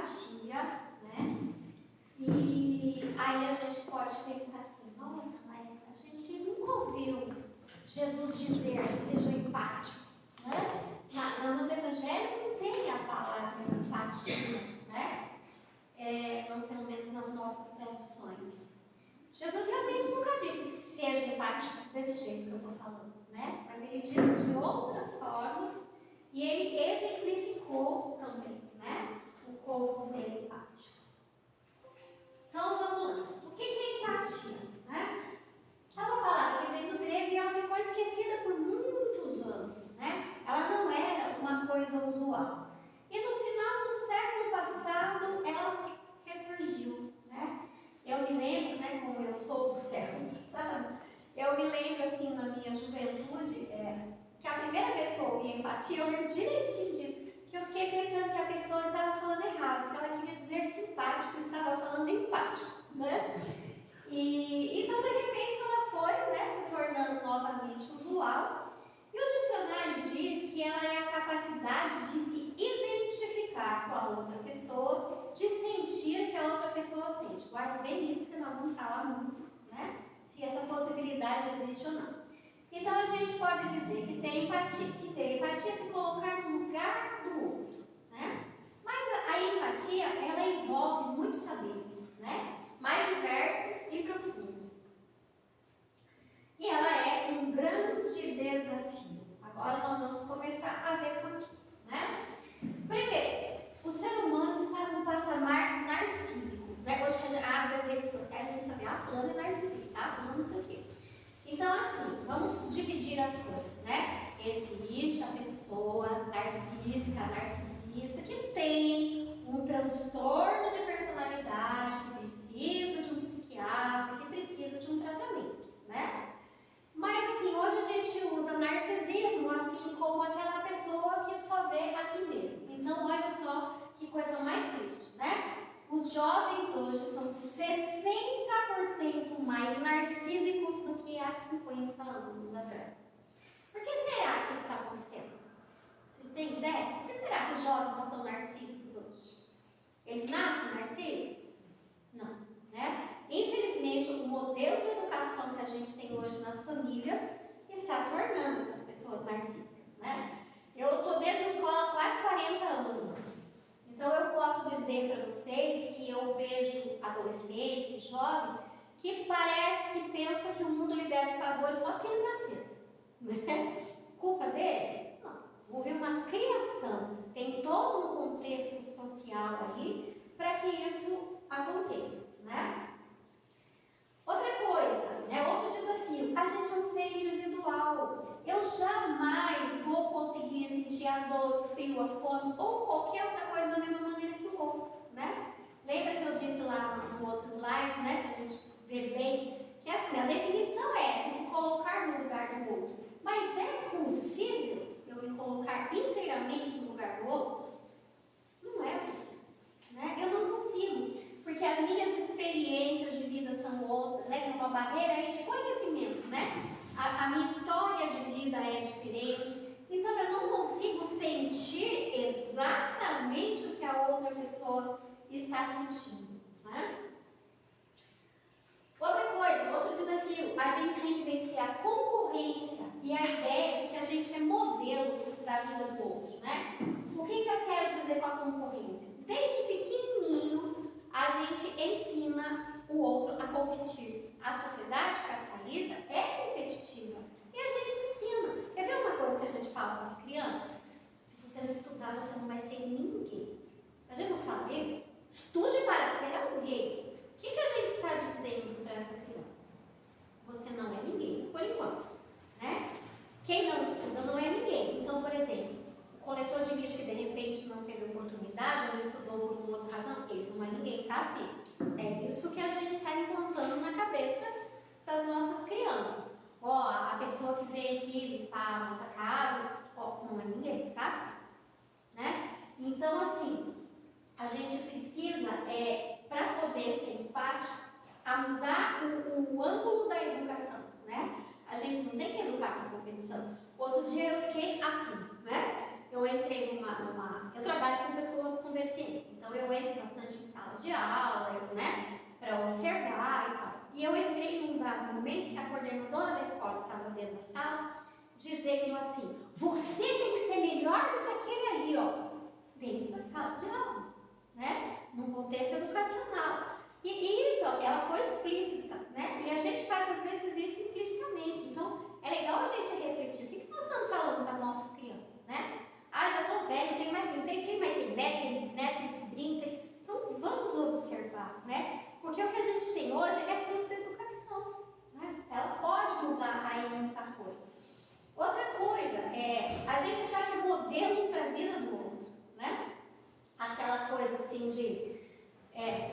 empatia, né? E aí a gente pode pensar assim, nossa, mas a gente nunca ouviu Jesus dizer que sejam empáticos, né? Nos evangelhos não tem a palavra empatia, né? Pelo menos nas nossas traduções. Jesus realmente nunca disse seja empático desse jeito que eu estou falando, né? Mas ele disse de outras formas e ele exemplificou também, né? O como ser empático. Então vamos lá. O que é empatia, né? É uma palavra que vem do grego e ela ficou esquecida por muitos anos, né? Ela não era uma coisa usual. E no final do século passado ela ressurgiu, né? Eu me lembro, né, como eu sou do século passado, eu me lembro assim na minha juventude, que a primeira vez que eu ouvi empatia, eu lembro direitinho disso, que eu fiquei pensando que a pessoa estava falando errado, que ela queria dizer simpático e estava falando empático, né? E então de repente ela foi, né, se tornando novamente usual. E o dicionário diz que ela é a capacidade de se identificar com a outra pessoa, de sentir o que a outra pessoa sente. Guarda bem isso, porque nós vamos falar muito, né? Se essa possibilidade existe ou não. Então a gente pode dizer que ter empatia é se colocar no lugar do outro, né? Mas a empatia, ela envolve muitos saberes, né? Mais diversos e profundos. E ela é um grande desafio. Agora nós vamos começar a ver por quê, né? Primeiro, o ser humano está num patamar narcísico, né? Hoje que a gente abre as redes sociais, a gente só vê, fulano é narcisista, fulano não sei o quê. Então assim, vamos dividir as coisas, né? Existe a pessoa narcísica, narcisista, que tem um transtorno de personalidade, que precisa de um psiquiatra, que precisa de um tratamento, né? Mas assim, hoje a gente usa narcisismo assim como aquela pessoa que só vê a si mesma. Então olha só que coisa mais triste, né? Os jovens hoje são 60% mais narcísicos do que há 50 anos atrás. Por que será que isso está acontecendo? Vocês têm ideia? Por que será que os jovens estão narcísicos hoje? Eles nascem narcísicos? Não, né? Infelizmente, o modelo de educação que a gente tem hoje nas famílias está tornando essas pessoas narcísicas, né? Eu estou dentro de escola há quase 40 anos. Então, eu posso dizer para vocês que eu vejo adolescentes e jovens que parece que pensam que o mundo lhe deve favor só porque eles nasceram, né? Culpa deles? Não. Houve uma criação, tem todo um contexto social aí para que isso aconteça, né? Outra coisa, outro desafio, a gente é um ser individual. Eu jamais vou conseguir sentir a dor, o frio, a fome ou qualquer outra coisa da mesma maneira que o outro, né? Lembra que eu disse lá no outro slide, né? Pra gente ver bem, que assim, a definição é essa, se colocar no lugar do outro. Mas é possível eu me colocar inteiramente no lugar do outro? Não é possível, né? Eu não consigo, porque as minhas experiências de vida são outras, né? Tem uma barreira aí de conhecimento, né? A minha história de vida é diferente, então eu não consigo sentir exatamente o que a outra pessoa está sentindo, né? Outra coisa, outro desafio, a gente tem que vencer a concorrência e a ideia de que a gente é modelo da vida do outro, né? O que eu quero dizer com a concorrência? Desde pequenininho, a gente ensina o outro a competir. A sociedade capitalista é competitiva e a gente ensina. Quer ver uma coisa que a gente fala para as crianças? Se você não estudar, você não vai ser ninguém. A gente não fala isso? Estude para ser alguém. O que a gente está dizendo para essa criança? Você não é ninguém, por enquanto, né? Quem não estuda não é ninguém. Então, por exemplo, o coletor de lixo que de repente não teve oportunidade, não estudou por uma outra razão, ele não é ninguém, tá, filho? É isso que a gente está implantando na cabeça das nossas crianças. A pessoa que vem aqui limpar a nossa casa, não é ninguém, tá, filho? Né? Então, assim, a gente precisa, para poder ser empático, a mudar o ângulo da educação, né? A gente não tem que educar para competição. Outro dia eu fiquei assim, né? Eu entrei eu trabalho com pessoas com deficiência, então eu entro em dizendo assim, você tem que ser melhor do que aquele ali, ó, dentro da sala de aula, né? Num contexto educacional. E isso, ó, ela foi explícita, né? E a gente faz às vezes isso implicitamente. Então, é legal a gente refletir. O que nós estamos falando com as nossas crianças, né? Ah, já estou velho, tenho mais filho, tem filho, mas tem neto, tem bisneto, tem sobrinho, tem... Então, vamos observar, né? Porque o que a gente tem hoje é fruto da educação, né? Ela pode mudar aí muita coisa. Outra coisa é a gente achar que é modelo para a vida do outro, né? Aquela coisa assim de...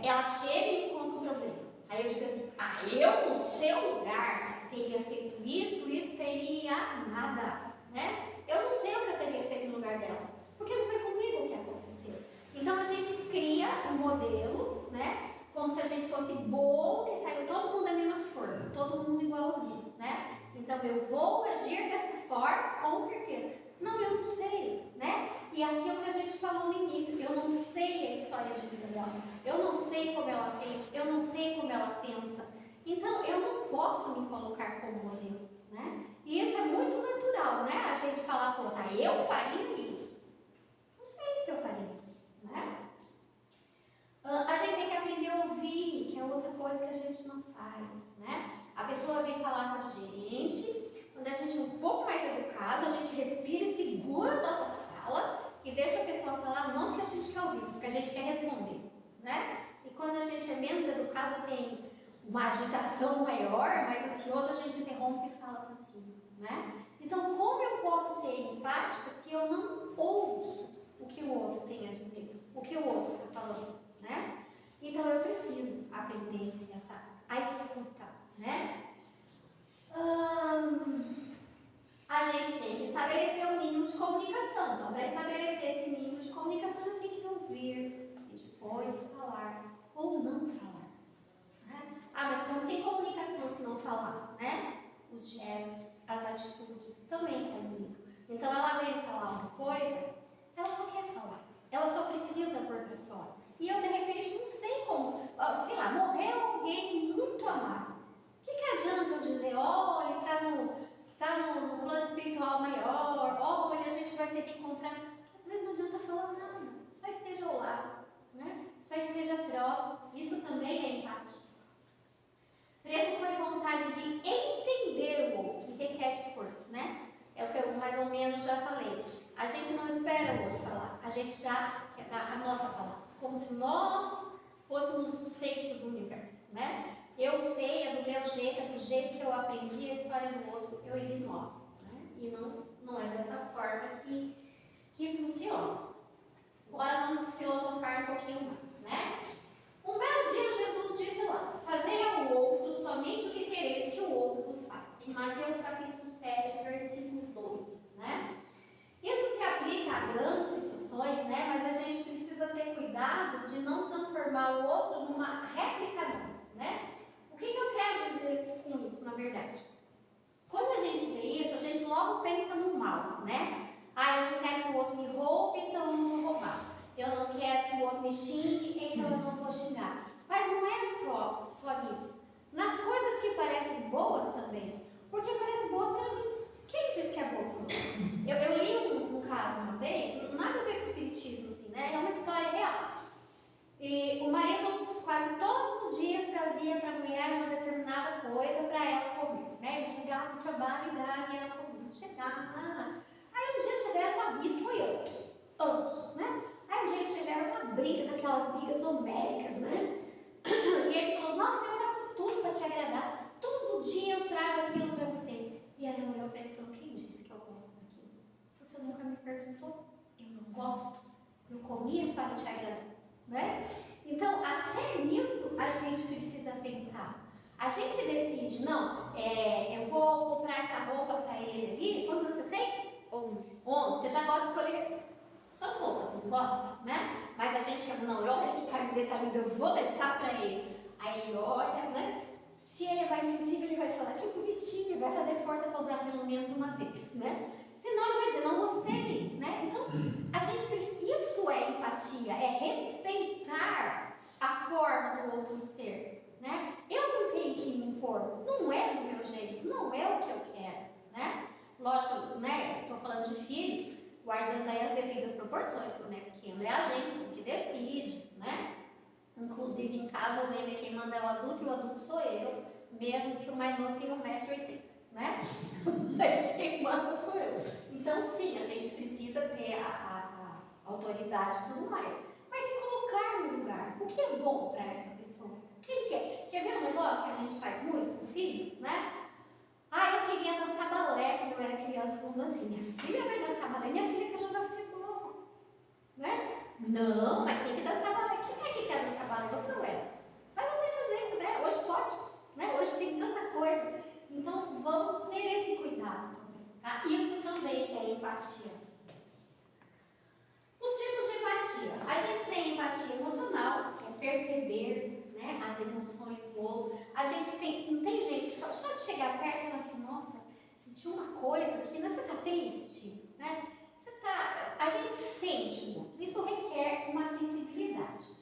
ela chega e me conta um problema. Aí eu digo assim, eu no seu lugar teria feito isso teria nada, né? Eu não sei o que eu teria feito no lugar dela, porque não foi comigo o que aconteceu. Então a gente cria um modelo, né? Como se a gente fosse bolo, que saiu todo mundo da mesma forma, todo mundo igualzinho, né? Então eu vou agir dessa forma, com certeza. Não, eu não sei, né? E aquilo que a gente falou no início, eu não sei a história de vida dela, eu não sei como ela sente, eu não sei como ela pensa. Então, eu não posso me colocar como modelo, né? E isso é muito natural, né? A gente falar, pô, tá, eu faria isso. Não sei se eu faria isso, né? A gente tem que aprender a ouvir, que é outra coisa que a gente não faz, né? A pessoa vem falar com a gente, quando a gente é um pouco mais educado, a gente respira e segura a nossa fala e deixa a pessoa falar não que a gente quer ouvir, porque a gente quer responder, né? E quando a gente é menos educado, tem uma agitação maior, mais ansioso, a gente interrompe e fala por cima, né? Então, como eu posso ser empática se eu não ouço o que o outro tem a dizer, o que o outro está falando, né? Então, eu preciso aprender a escuta, né? A gente tem que estabelecer um mínimo de comunicação. Então, para estabelecer esse mínimo de comunicação, eu tenho que ouvir e depois falar ou não falar, né? Mas como tem comunicação se não falar, né? Os gestos, as atitudes também comunicam. Então, ela veio falar uma coisa, ela só quer falar. Ela só precisa pôr para fora. E eu, de repente, não sei como, sei lá, morreu alguém muito amado. O que adianta eu dizer, olha, está no plano espiritual maior, olha, a gente vai se reencontrar. Às vezes não adianta falar nada, só esteja ao lado, né? Só esteja próximo. Isso também é empatia. Pressupõe vontade de entender o outro. O que é discurso, né? É o que eu mais ou menos já falei. A gente não espera o outro falar, a gente já quer dar a nossa palavra, como se nós fôssemos o centro do universo, né? Eu sei, é do meu jeito, é do jeito que eu aprendi, a história do outro eu ignoro, né? E não é dessa forma que funciona. Agora vamos filosofar um pouquinho mais, né? Um belo dia Jesus disse lá, fazei ao outro somente o que quereis que o outro vos faça. Em Mateus capítulo 7, versículo 12, né? Isso se aplica a grandes situações, né? Mas a gente precisa ter cuidado de não transformar o outro numa réplica nossa, né? O que eu quero dizer com isso, na verdade? Quando a gente vê isso, a gente logo pensa no mal, né? Eu não quero que o outro me roube, então eu não vou roubar. Eu não quero que o outro me xingue, então eu não vou xingar. Mas não é só nisso. Nas coisas que parecem boas também. Porque parece boa para mim. Quem diz que é boa para mim? Eu li um caso uma vez, nada a ver com espiritismo, assim, né? É uma história real. E o marido quase todos os dias trazia para a mulher uma determinada coisa para ela comer, né? Ele chegava do trabalho e dava e ela comia. Chegava, Aí um dia tiveram uma briga, isso foi anos, né? Aí um dia eles tiveram uma briga, daquelas brigas homéricas, né? E ele falou, nossa, eu faço tudo para te agradar. Todo dia eu trago aquilo para você. E ela olhou para ele e falou, quem disse que eu gosto daquilo? Você nunca me perguntou? Eu não gosto. Eu comia para te agradar, né? Então, até nisso a gente precisa pensar. A gente decide, não, eu vou comprar essa roupa para ele ali. Quantos anos você tem? 11. Você já gosta de escolher suas roupas, não gosta, né? Mas a gente quer, não, olha que camiseta linda, eu vou levar para ele. Aí ele olha, né? Se ele é mais sensível, ele vai falar, que bonitinho, ele vai fazer força para usar pelo menos uma vez, né? Senão ele vai dizer, não gostei, né? Então, a gente precisa, isso é empatia, é respeitar a forma do outro ser, né? Eu não tenho que me impor, não é do meu jeito, não é o que eu quero, né? Lógico, né? Estou falando de filho, guardando aí as devidas proporções, né? Pequeno é a gente sim, que decide, né? Inclusive em casa o lema é quem manda é o adulto e o adulto sou eu, mesmo que o mais novo tenha 1,80 m, né? Mas quem manda sou eu. Então sim, a gente precisa ter a autoridade e tudo mais. Mas se colocar no lugar, o que é bom para essa pessoa? O que ele quer? Quer ver um negócio que a gente faz muito com o filho, né? Ah, eu queria dançar balé quando eu era criança. Falando assim, minha filha vai dançar balé, minha filha quer jogar futebol, né? Não, mas tem que dançar balé. Quem é que quer dançar balé? Você ou ela? Vai você fazer, né? Hoje pode, né? Hoje tem tanta coisa. Então vamos ter esse cuidado também, tá? Isso também é empatia. Os tipos de empatia. A gente tem empatia emocional, que é perceber, né, as emoções do outro. A gente tem, não tem gente, só de chegar perto e falar assim, nossa, senti uma coisa aqui, né? Você está triste, né? A gente sente muito. Isso requer uma sensibilidade.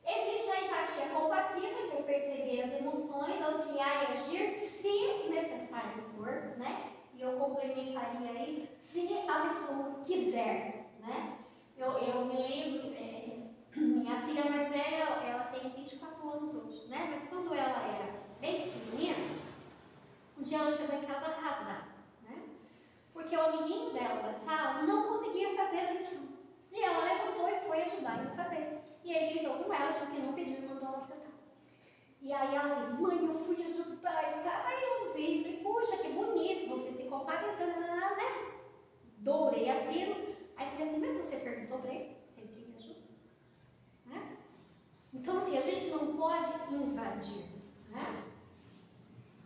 Existe a empatia compassiva, que é perceber as emoções, auxiliar e agir se necessário for, né? E eu complementaria aí, se a pessoa quiser, né? Eu me lembro, minha filha mais velha, ela tem 24 anos hoje, né? Mas quando ela era bem pequenininha, um dia ela chegou em casa arrasada, né? Porque o amiguinho dela da sala não conseguia fazer a lição. E ela levantou e foi ajudar ele a fazer. E ele gritou com ela, disse que não pediu e mandou ela sentar. E aí ela disse, mãe, eu fui ajudar e tal. Aí eu vi e falei, poxa, que bonito, você se compadecendo, né? Dourei aquilo. Aí falei assim, mas você perguntou para ele se ele queria ajuda? Né? Então assim, a gente não pode invadir, né?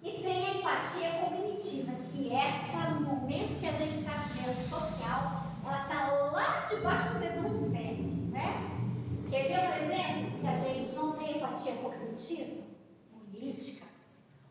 E tem a empatia cognitiva, que essa, no momento que a gente está vivendo social, ela está lá debaixo do dedão do pé, né? Quer ver um exemplo que a gente não tem empatia cognitiva? Política.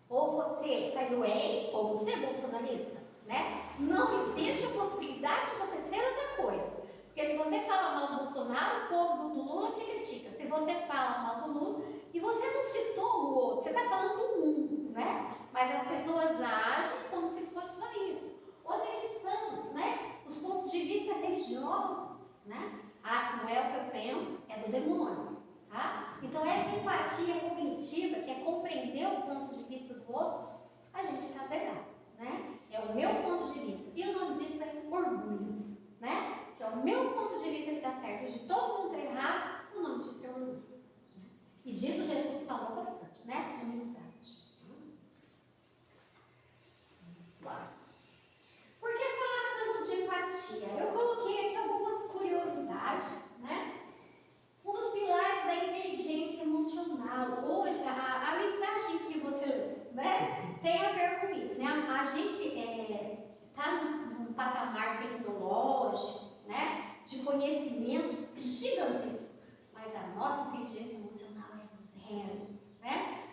Ou você faz o EI, ou você é bolsonarista, né? Não existe a possibilidade de você ser outra coisa. Porque se você fala mal do Bolsonaro, o povo do Lula te critica. Se você fala mal do Lula, e você não citou o outro, você está falando do um, né? Mas as pessoas agem como se fosse só isso. Outra questão, né? Os pontos de vista religiosos, né? Ah, se não é o que eu penso, é do demônio, tá? Então essa empatia cognitiva, que é compreender o ponto de vista do outro, a gente está zerado, né? É o meu ponto de vista. E o nome disso é orgulho, né? Se é o meu ponto de vista que está certo e de todo mundo está errado, o nome disso é orgulho. E disso Jesus falou bastante, né? Humildade. Vamos lá. Por que falar tanto de empatia? Eu coloquei aqui algumas curiosidades, né? Um dos pilares da inteligência emocional. Hoje, a mensagem que você, né, tem a ver com isso, né? A gente está num patamar tecnológico, né, de conhecimento gigantesco, mas a nossa inteligência emocional é zero, né?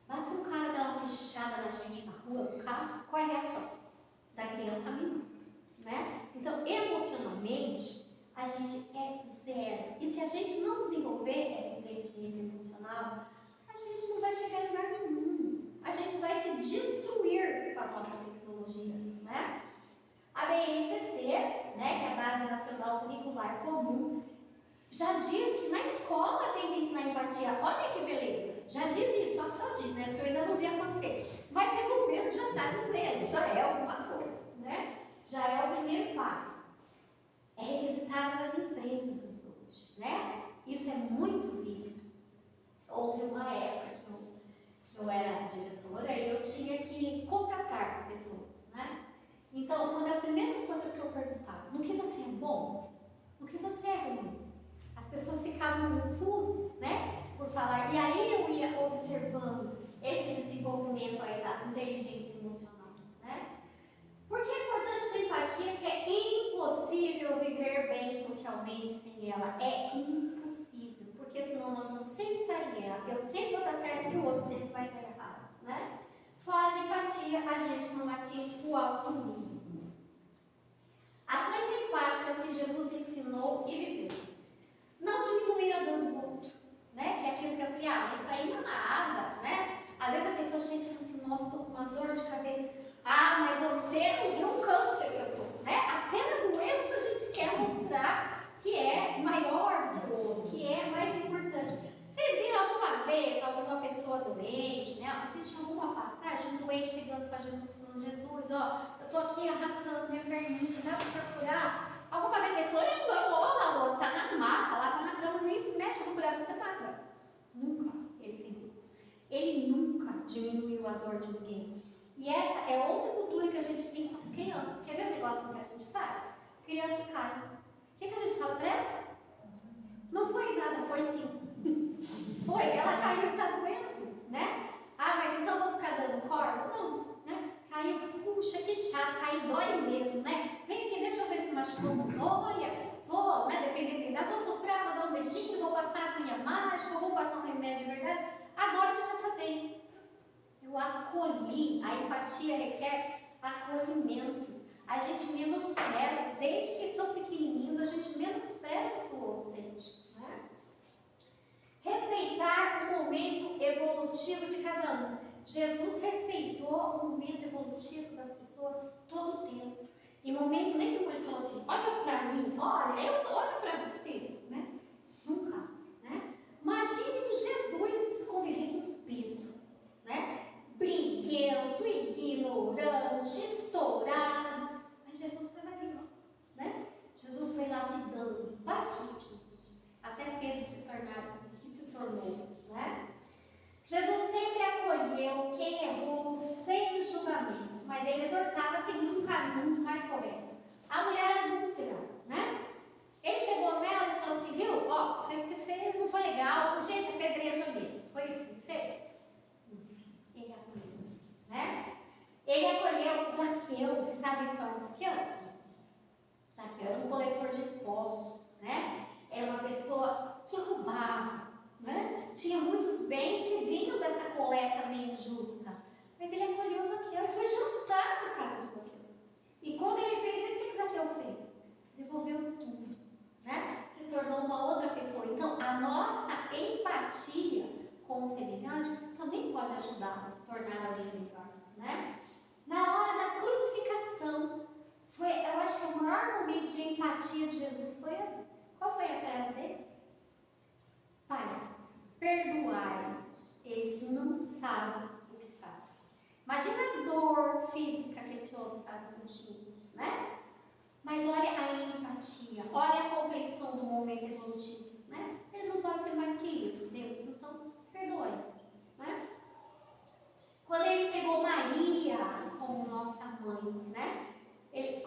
Basta um cara dar uma fechada na gente na rua, no carro, qual é a reação da criança mínima, né? Então, emocionalmente, a gente é zero. E se a gente não desenvolver essa inteligência emocional, a gente não vai chegar em lugar nenhum. A gente vai se destruir com a nossa tecnologia, né? A BNCC, né, que é a Base Nacional Curricular Comum, já diz que na escola tem que ensinar empatia. Olha que beleza! Já diz isso, só diz, né? Porque eu ainda não vi acontecer. Mas pelo menos já está dizendo, já é alguma coisa, né? Já é o primeiro passo. É requisitado nas empresas hoje, né? Isso é muito visto. Houve uma época que eu era diretora e eu tinha que contratar pessoas, né? Então, uma das primeiras coisas que eu perguntava, no que você é bom? No que você é ruim? As pessoas ficavam confusas, né? Por falar. E aí eu ia observando esse desenvolvimento aí da inteligência emocional, né? Por que é importante ter empatia? Porque é impossível viver bem socialmente sem ela. É impossível. Porque senão nós vamos sempre estar em guerra. Eu sempre vou estar certo e o outro sempre vai estar errado, né? Fora da empatia, a gente não atinge o altruísmo. Ações empáticas que Jesus ensinou e viveu. Não diminuir a dor do outro, né? Que é aquilo que eu falei, mas isso aí não é nada, né? Às vezes a pessoa chega e fala assim, nossa, estou com uma dor de cabeça. Ah, mas você não viu um câncer. foi chegando para Jesus, falando: Jesus, ó, eu estou aqui arrastando minha perninha, dá para procurar? Alguma vez ele falou: olha lá, ó, tá na maca, lá tá na cama, nem se mexe, vou curar você nada. Nunca ele fez isso. Ele nunca diminuiu a dor de ninguém. E essa é outra cultura que a gente tem com as crianças. Quer ver o negócio que a gente faz? Criança cai. O que a gente fala para ela? Não foi nada, foi sim. Foi, ela caiu e está doendo, né? Ah, mas então vou ficar dando corda? Não, né? Caiu, puxa, que chato, caiu, dói mesmo, né? Vem aqui, deixa eu ver se machucou. Olha, vou, né? Dependendo da idade, vou soprar, vou dar um beijinho, vou passar a cunha mágica, vou passar um remédio de verdade. Agora você já está bem. Eu acolhi, a empatia requer acolhimento. A gente menospreza, desde que são pequenininhos, a gente menospreza o que o outro sente. Né? Respeitar o momento evolutivo de cada um. Jesus respeitou o momento evolutivo das pessoas todo o tempo. Em momento nenhum ele falou assim: olha para mim, olha, eu só olho para você. Né? Nunca. Né? Imagine Jesus conviver com Pedro. Né? Briguento, ignorante, estourado. Mas Jesus estava ali, ó, né? Jesus foi lapidando pacientemente, até Pedro se tornar o que se tornou, né? Jesus sempre acolheu quem errou sem julgamentos, mas ele exortava a seguir um caminho mais correto. A mulher adúltera, né? Ele chegou nela e falou assim: viu, ó, isso aí que você fez não foi legal, gente, apedreja mesmo. Foi isso que ele fez? Ele acolheu, né? Ele acolheu Zaqueu. Vocês sabem a história de Zaqueu? Zaqueu era um coletor de impostos, né? Era uma pessoa que roubava, né? Tinha muitos bens que vinham dessa coleta meio injusta. Mas ele acolheu Zaqueu e foi jantar na casa de Zaqueu. E quando ele fez isso, o que Zaqueu fez? Devolveu tudo, né? Se tornou uma outra pessoa. Então, a nossa empatia com o semelhante também pode ajudar a se tornar alguém melhor, né? Na hora da crucificação, eu acho que o maior momento de empatia de Jesus foi ali. Qual foi a frase dele? Pai, perdoai-nos, eles não sabem o que fazem. Imagina a dor física que esse homem estava sentindo, né? Mas olha a empatia, olha a compreensão do momento evolutivo, né? Eles não podem ser mais que isso, Deus, então perdoe-nos, né? Quando ele pegou Maria como nossa mãe, né?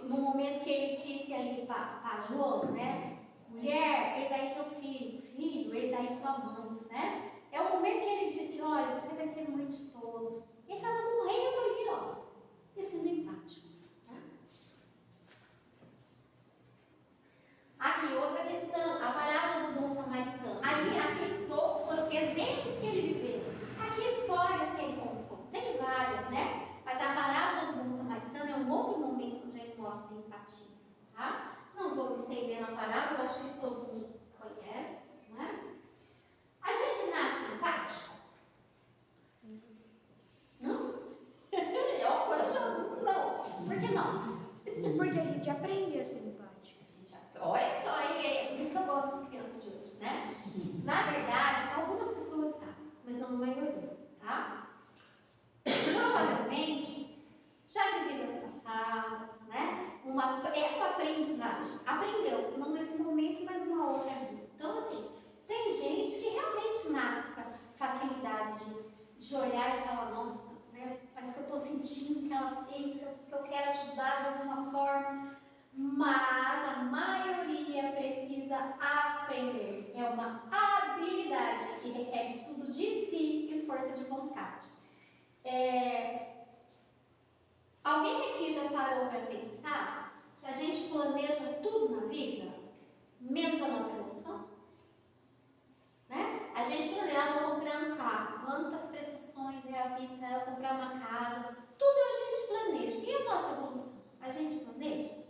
No momento que ele disse ali para João, né? Mulher, eis aí teu filho, filho, eis aí tua mãe, né? É o momento que ele disse: olha, você vai ser mãe de todos. Ele estava morrendo ali, ó, e sendo empático. Né? Aqui, outra questão, a parábola do bom samaritano. Ali, aqueles outros foram exemplos que ele viveu. Aqui, histórias que ele contou. Tem várias, né? Mas a parábola do bom samaritano é um outro momento onde ele mostra empatia, tá? Não vou me estender na parábola, acho que todo mundo conhece, né? A gente nasce empático? Não? É um corajoso? Não. Por que não? Porque a gente aprende a ser empático. Olha só aí, é por isso que eu gosto das crianças de hoje, né? Na verdade, algumas pessoas nascem, mas não a maioria, tá? Provavelmente, já de vidas passadas, né? É uma aprendizagem. Aprendeu, não nesse momento, mas numa outra vida. Então, assim, tem gente que realmente nasce com essa facilidade de olhar e falar: nossa, né? Parece que eu estou sentindo que ela sente, que eu quero ajudar de alguma forma. Mas a maioria precisa aprender. É uma habilidade que requer estudo de si e força de vontade. Alguém aqui já parou para pensar que a gente planeja tudo na vida, menos a nossa evolução? Né? A gente planeja: vou comprar um carro, quantas prestações é à vista, eu comprar uma casa, tudo a gente planeja. E a nossa evolução? A gente planeja?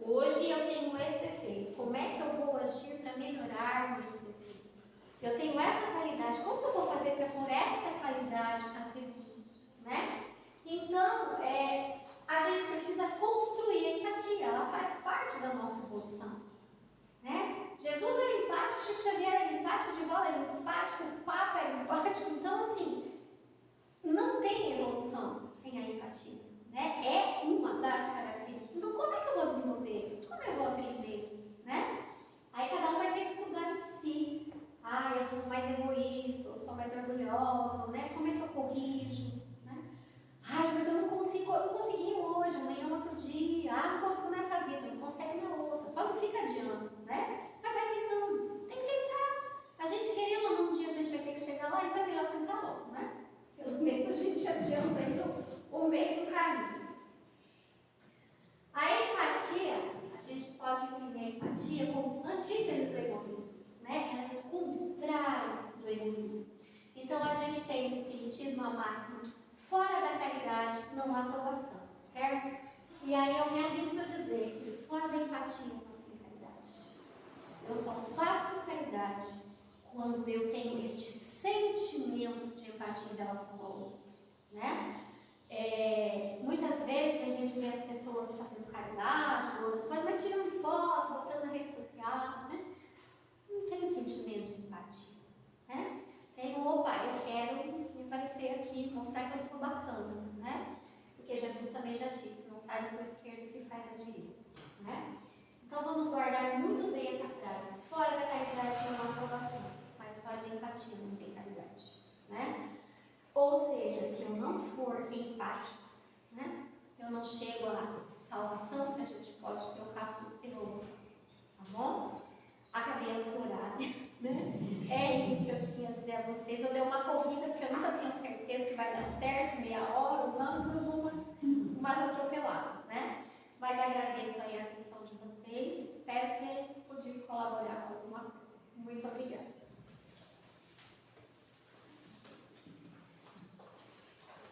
Hoje eu tenho esse defeito, como é que eu vou agir para melhorar esse defeito? Eu tenho essa qualidade, como eu vou fazer para pôr essa qualidade a serviço? Né? Então, a gente precisa construir a empatia, ela faz parte da nossa evolução. Né? Jesus era empático, Chico Xavier era empático, Divaldo era empático, o Papa era empático. Então, assim, não tem evolução sem a empatia, né? É uma das características. Então, como é que eu vou desenvolver? Como eu vou aprender, né? Aí cada um vai ter que estudar em si. Ah, eu sou mais egoísta, eu sou mais orgulhosa, né? Como é que eu corrijo, né? Ai, mas eu não consegui hoje, amanhã é outro dia. Ah, não consigo nessa vida, não consegue na outra. Só não fica adiando, né? Mas vai tentando, tem que tentar. A gente querendo ou não, um dia a gente vai ter que chegar lá, então é melhor tentar logo, né? Pelo menos a gente adianta aí o meio do caminho. A empatia, a gente pode entender a empatia como antítese do egoísmo, né? Ela é o contrário do egoísmo. Então a gente tem no Espiritismo a máxima: fora da caridade não há salvação, certo? E aí eu me arrisco a dizer que fora da empatia não tem caridade. Eu só faço caridade quando eu tenho este sentimento de empatia em relação ao outro, né? Muitas vezes a gente vê as pessoas fazendo caridade, doando coisa, mas tirando foto, botando na rede social, né? Não tem sentimento de empatia, né? Tem opa, eu quero me aparecer aqui, mostrar que eu sou bacana, né? Porque Jesus também já disse: não sai da tua esquerda o que faz a direita, né? Então vamos guardar muito bem essa frase: fora da caridade não há salvação, mas fora da empatia não tem caridade, né? Ou seja, se eu não for empático, né, eu não chego à salvação, que a gente pode trocar por evolução, tá bom? Acabei antes do horário, né? É isso que eu tinha a dizer a vocês. Eu dei uma corrida porque eu nunca tenho certeza se vai dar certo, meia hora ou não, então eu dou umas atropeladas, né? Mas agradeço aí a atenção de vocês, espero ter podido colaborar com alguma coisa. Muito obrigada.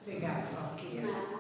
Obrigada, Valquíria.